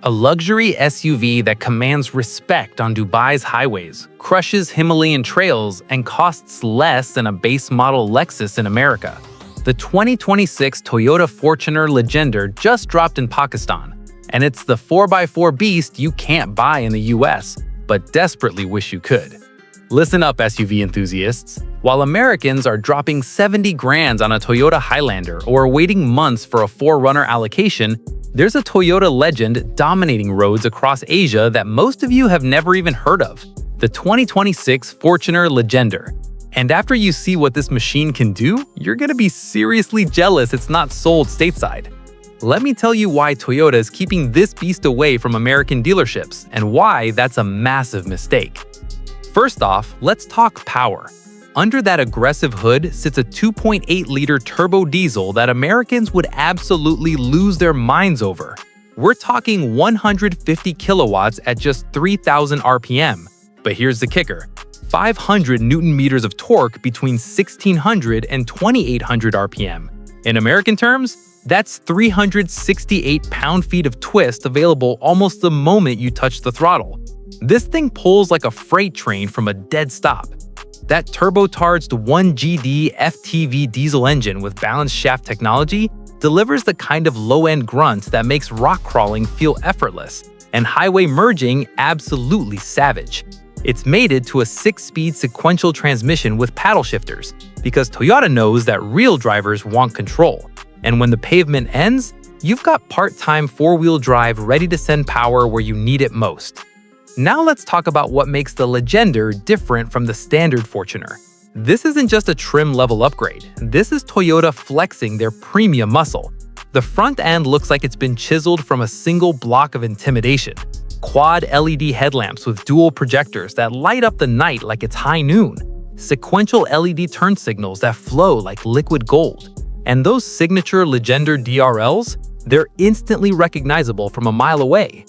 A luxury SUV that commands respect on Dubai's highways, crushes Himalayan trails, and costs less than a base model Lexus in America. The 2026 Toyota Fortuner Legender just dropped in Pakistan, and it's the 4x4 beast you can't buy in the US, but desperately wish you could. Listen up, SUV enthusiasts. While Americans are dropping 70 grand on a Toyota Highlander or waiting months for a 4Runner allocation, there's a Toyota legend dominating roads across Asia that most of you have never even heard of, the 2026 Fortuner Legender. And after you see what this machine can do, you're gonna be seriously jealous it's not sold stateside. Let me tell you why Toyota is keeping this beast away from American dealerships and why that's a massive mistake. First off, let's talk power. Under that aggressive hood sits a 2.8-liter turbo diesel that Americans would absolutely lose their minds over. We're talking 150 kilowatts at just 3,000 RPM. But here's the kicker: 500 Newton-meters of torque between 1,600 and 2,800 RPM. In American terms, that's 368 pound-feet of twist available almost the moment you touch the throttle. This thing pulls like a freight train from a dead stop. That turbocharged 1GD FTV diesel engine with balanced shaft technology delivers the kind of low-end grunt that makes rock crawling feel effortless and highway merging absolutely savage. It's mated to a 6-speed sequential transmission with paddle shifters because Toyota knows that real drivers want control. And when the pavement ends, you've got part-time 4-wheel drive ready to send power where you need it most. Now let's talk about what makes the Legender different from the standard Fortuner. This isn't just a trim level upgrade. This is Toyota flexing their premium muscle. The front end looks like it's been chiseled from a single block of intimidation. Quad LED headlamps with dual projectors that light up the night like it's high noon. Sequential LED turn signals that flow like liquid gold. And those signature Legender DRLs, they're instantly recognizable from a mile away.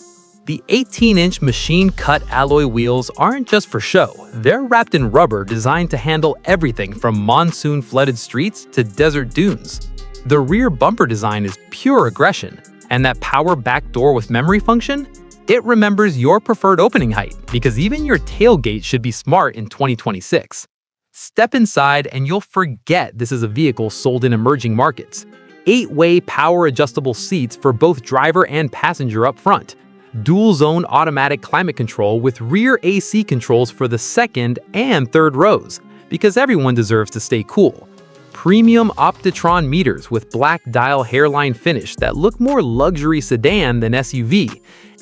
The 18-inch machine-cut alloy wheels aren't just for show. They're wrapped in rubber designed to handle everything from monsoon-flooded streets to desert dunes. The rear bumper design is pure aggression, and that power back door with memory function? It remembers your preferred opening height, because even your tailgate should be smart in 2026. Step inside and you'll forget this is a vehicle sold in emerging markets. 8-way power-adjustable seats for both driver and passenger up front. Dual-zone automatic climate control with rear AC controls for the second and third rows, because everyone deserves to stay cool. Premium Optitron meters with black dial hairline finish that look more luxury sedan than SUV.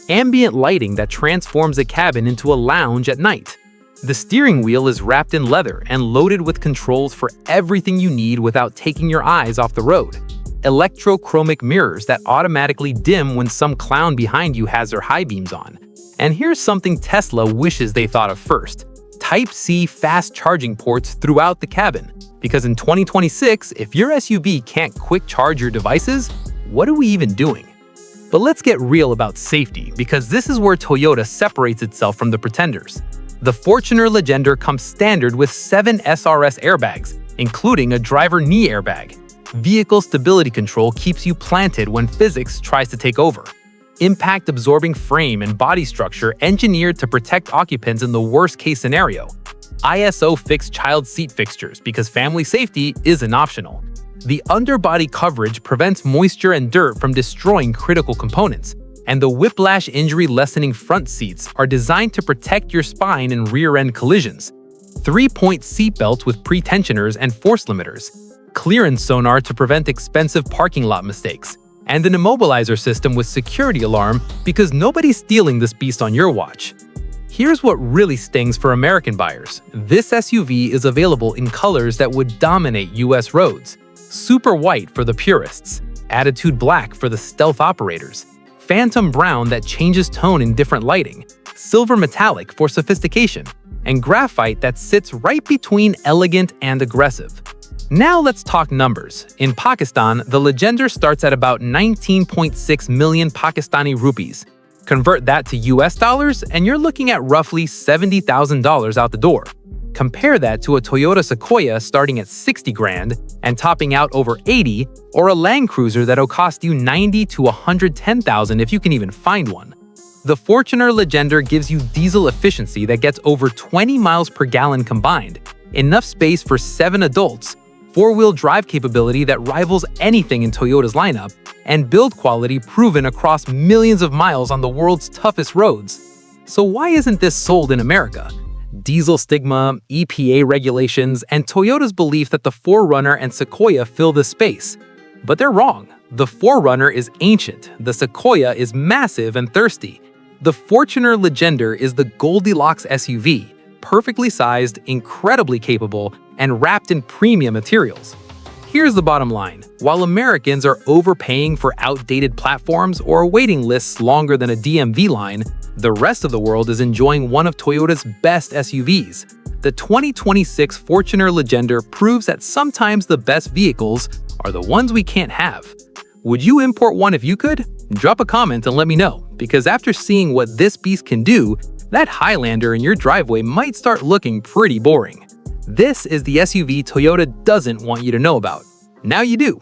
Ambient lighting that transforms a cabin into a lounge at night. The steering wheel is wrapped in leather and loaded with controls for everything you need without taking your eyes off the road. Electrochromic mirrors that automatically dim when some clown behind you has their high beams on. And here's something Tesla wishes they thought of first: Type-C fast charging ports throughout the cabin. Because in 2026, if your SUV can't quick charge your devices, what are we even doing? But let's get real about safety, because this is where Toyota separates itself from the pretenders. The Fortuner Legender comes standard with 7 SRS airbags, including a driver knee airbag. Vehicle stability control keeps you planted when physics tries to take over. Impact-absorbing frame and body structure engineered to protect occupants in the worst-case scenario. ISO fixed child seat fixtures because family safety isn't optional. The underbody coverage prevents moisture and dirt from destroying critical components. And the whiplash injury-lessening front seats are designed to protect your spine in rear-end collisions. 3-point seat belts with pre-tensioners and force limiters. Clearance sonar to prevent expensive parking lot mistakes, and an immobilizer system with security alarm because nobody's stealing this beast on your watch. Here's what really stings for American buyers. This SUV is available in colors that would dominate US roads. Super white for the purists, attitude black for the stealth operators, phantom brown that changes tone in different lighting, silver metallic for sophistication, and graphite that sits right between elegant and aggressive. Now let's talk numbers. In Pakistan, the Legender starts at about 19.6 million Pakistani rupees. Convert that to US dollars and you're looking at roughly $70,000 out the door. Compare that to a Toyota Sequoia starting at 60 grand and topping out over 80, or a Land Cruiser that'll cost you 90 to 110,000 if you can even find one. The Fortuner Legender gives you diesel efficiency that gets over 20 miles per gallon combined, enough space for 7 adults, 4-wheel drive capability that rivals anything in Toyota's lineup, and build quality proven across millions of miles on the world's toughest roads. So why isn't this sold in America? Diesel stigma, EPA regulations, and Toyota's belief that the 4Runner and Sequoia fill the space. But they're wrong. The 4Runner is ancient, the Sequoia is massive and thirsty. The Fortuner Legender is the Goldilocks SUV, perfectly sized, incredibly capable, and wrapped in premium materials. Here's the bottom line. While Americans are overpaying for outdated platforms or waiting lists longer than a DMV line, the rest of the world is enjoying one of Toyota's best SUVs. The 2026 Fortuner Legender proves that sometimes the best vehicles are the ones we can't have. Would you import one if you could? Drop a comment and let me know, because after seeing what this beast can do, that Highlander in your driveway might start looking pretty boring. This is the SUV Toyota doesn't want you to know about. Now you do.